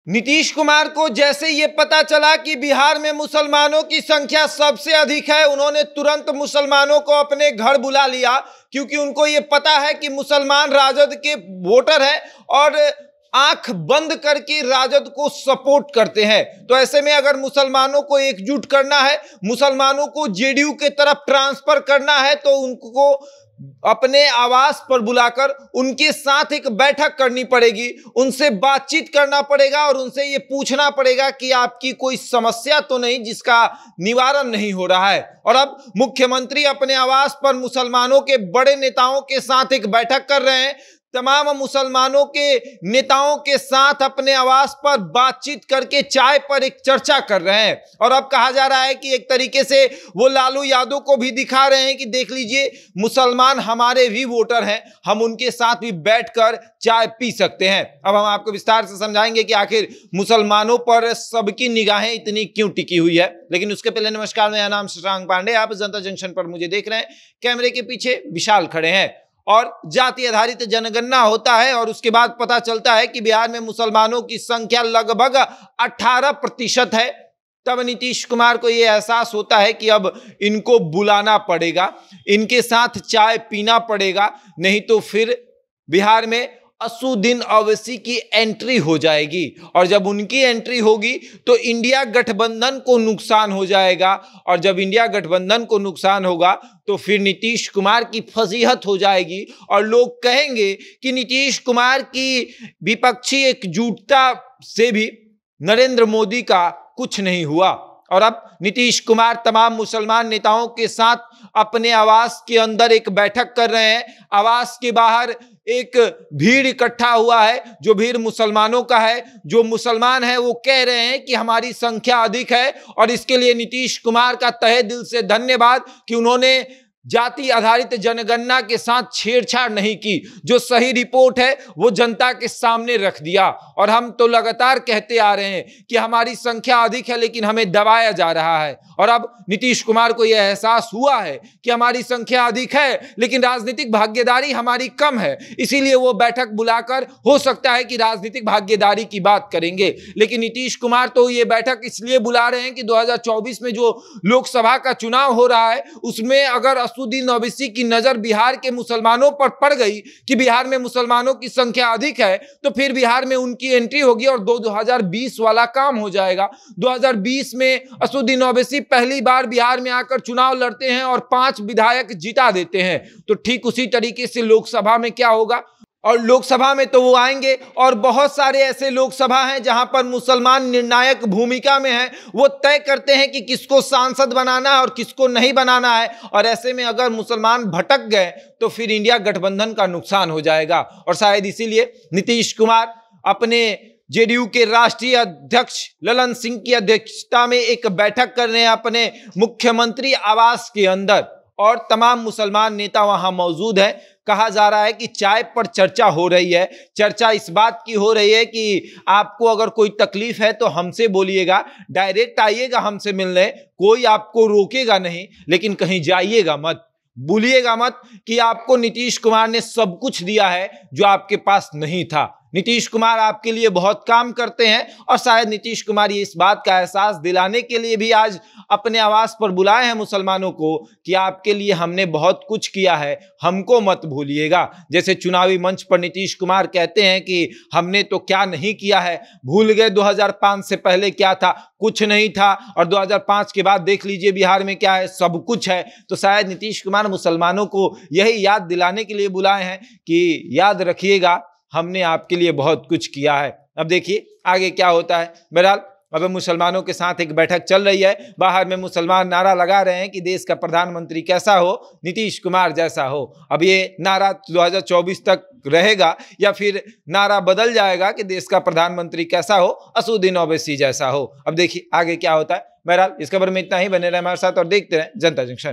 नीतीश कुमार को जैसे ये पता चला कि बिहार में मुसलमानों की संख्या सबसे अधिक है, उन्होंने तुरंत मुसलमानों को अपने घर बुला लिया, क्योंकि उनको ये पता है कि मुसलमान राजद के वोटर हैं और आंख बंद करके राजद को सपोर्ट करते हैं। तो ऐसे में अगर मुसलमानों को एकजुट करना है, मुसलमानों को जेडीयू के तरफ ट्रांसफर करना है, तो उनको अपने आवास पर बुलाकर उनके साथ एक बैठक करनी पड़ेगी, उनसे बातचीत करना पड़ेगा और उनसे ये पूछना पड़ेगा कि आपकी कोई समस्या तो नहीं जिसका निवारण नहीं हो रहा है। और अब मुख्यमंत्री अपने आवास पर मुसलमानों के बड़े नेताओं के साथ एक बैठक कर रहे हैं, तमाम मुसलमानों के नेताओं के साथ अपने आवास पर बातचीत करके चाय पर एक चर्चा कर रहे हैं। और अब कहा जा रहा है कि एक तरीके से वो लालू यादव को भी दिखा रहे हैं कि देख लीजिए, मुसलमान हमारे भी वोटर हैं, हम उनके साथ भी बैठकर चाय पी सकते हैं। अब हम आपको विस्तार से समझाएंगे कि आखिर मुसलमानों पर सबकी निगाहें इतनी क्यों टिकी हुई है। लेकिन उसके पहले नमस्कार, मेरा नाम शशांक पांडे, आप जनता जंक्शन पर मुझे देख रहे हैं। कैमरे के पीछे विशाल खड़े हैं और जाति आधारित जनगणना होता है और उसके बाद पता चलता है कि बिहार में मुसलमानों की संख्या लगभग 18% है। तब नीतीश कुमार को यह एहसास होता है कि अब इनको बुलाना पड़ेगा, इनके साथ चाय पीना पड़ेगा, नहीं तो फिर बिहार में असुद्दीन ओवैसी की एंट्री हो जाएगी। और जब उनकी एंट्री होगी तो इंडिया गठबंधन को नुकसान हो जाएगा, और जब इंडिया गठबंधन को नुकसान होगा तो फिर नीतीश कुमार की फजीहत हो जाएगी और लोग कहेंगे कि नीतीश कुमार की विपक्षी एकजुटता से भी नरेंद्र मोदी का कुछ नहीं हुआ। और अब नीतीश कुमार तमाम मुसलमान नेताओं के साथ अपने आवास के अंदर एक बैठक कर रहे हैं। आवास के बाहर एक भीड़ इकट्ठा हुआ है, जो भीड़ मुसलमानों का है। जो मुसलमान है वो कह रहे हैं कि हमारी संख्या अधिक है, और इसके लिए नीतीश कुमार का तहे दिल से धन्यवाद कि उन्होंने जाति आधारित जनगणना के साथ छेड़छाड़ नहीं की। जो सही रिपोर्ट है वो जनता के सामने रख दिया। और हम तो लगातार कहते आ रहे हैं कि हमारी संख्या अधिक है लेकिन हमें दबाया जा रहा है। और अब नीतीश कुमार को यह एहसास हुआ है कि हमारी संख्या अधिक है लेकिन राजनीतिक भागीदारी हमारी कम है, इसीलिए वो बैठक बुलाकर हो सकता है कि राजनीतिक भागीदारी की बात करेंगे। लेकिन नीतीश कुमार तो ये बैठक इसलिए बुला रहे हैं कि 2024 में जो लोकसभा का चुनाव हो रहा है उसमें अगर असुद्दीन ओवैसी की नजर बिहार के मुसलमानों पर पड़ गई कि बिहार में मुसलमानों की संख्या अधिक है, तो फिर बिहार में उनकी एंट्री होगी और 2020 वाला काम हो जाएगा। 2020 में असुद्दीन ओवैसी पहली बार बिहार में आकर चुनाव लड़ते हैं और 5 विधायक जिता देते हैं। तो ठीक उसी तरीके से लोकसभा में क्या होगा, और लोकसभा में तो वो आएंगे और बहुत सारे ऐसे लोकसभा हैं जहां पर मुसलमान निर्णायक भूमिका में हैं। वो तय करते हैं कि किसको सांसद बनाना है और किसको नहीं बनाना है। और ऐसे में अगर मुसलमान भटक गए तो फिर इंडिया गठबंधन का नुकसान हो जाएगा। और शायद इसीलिए नीतीश कुमार अपने जेडीयू के राष्ट्रीय अध्यक्ष ललन सिंह की अध्यक्षता में एक बैठक कर रहे हैं अपने मुख्यमंत्री आवास के अंदर, और तमाम मुसलमान नेता वहां मौजूद हैं। कहा जा रहा है कि चाय पर चर्चा हो रही है। चर्चा इस बात की हो रही है कि आपको अगर कोई तकलीफ है तो हमसे बोलिएगा, डायरेक्ट आइएगा हमसे मिलने, कोई आपको रोकेगा नहीं, लेकिन कहीं जाइएगा मत, भूलिएगा मत कि आपको नीतीश कुमार ने सब कुछ दिया है जो आपके पास नहीं था। नीतीश कुमार आपके लिए बहुत काम करते हैं, और शायद नीतीश कुमार ये इस बात का एहसास दिलाने के लिए भी आज अपने आवास पर बुलाए हैं मुसलमानों को कि आपके लिए हमने बहुत कुछ किया है, हमको मत भूलिएगा। जैसे चुनावी मंच पर नीतीश कुमार कहते हैं कि हमने तो क्या नहीं किया है, भूल गए 2005 से पहले क्या था, कुछ नहीं था, और 2005 के बाद देख लीजिए बिहार में क्या है, सब कुछ है। तो शायद नीतीश कुमार मुसलमानों को यही याद दिलाने के लिए बुलाए हैं कि याद रखिएगा, हमने आपके लिए बहुत कुछ किया है। अब देखिए आगे क्या होता है। बहरहाल अब मुसलमानों के साथ एक बैठक चल रही है। बाहर में मुसलमान नारा लगा रहे हैं कि देश का प्रधानमंत्री कैसा हो, नीतीश कुमार जैसा हो। अब ये नारा 2024 तक रहेगा या फिर नारा बदल जाएगा कि देश का प्रधानमंत्री कैसा हो, असुद्दीन ओवैसी जैसा हो। अब देखिए आगे क्या होता है। बहरहाल इस खबर में इतना ही। बने रहे हमारे साथ और देखते रहें जनता जंक्शन।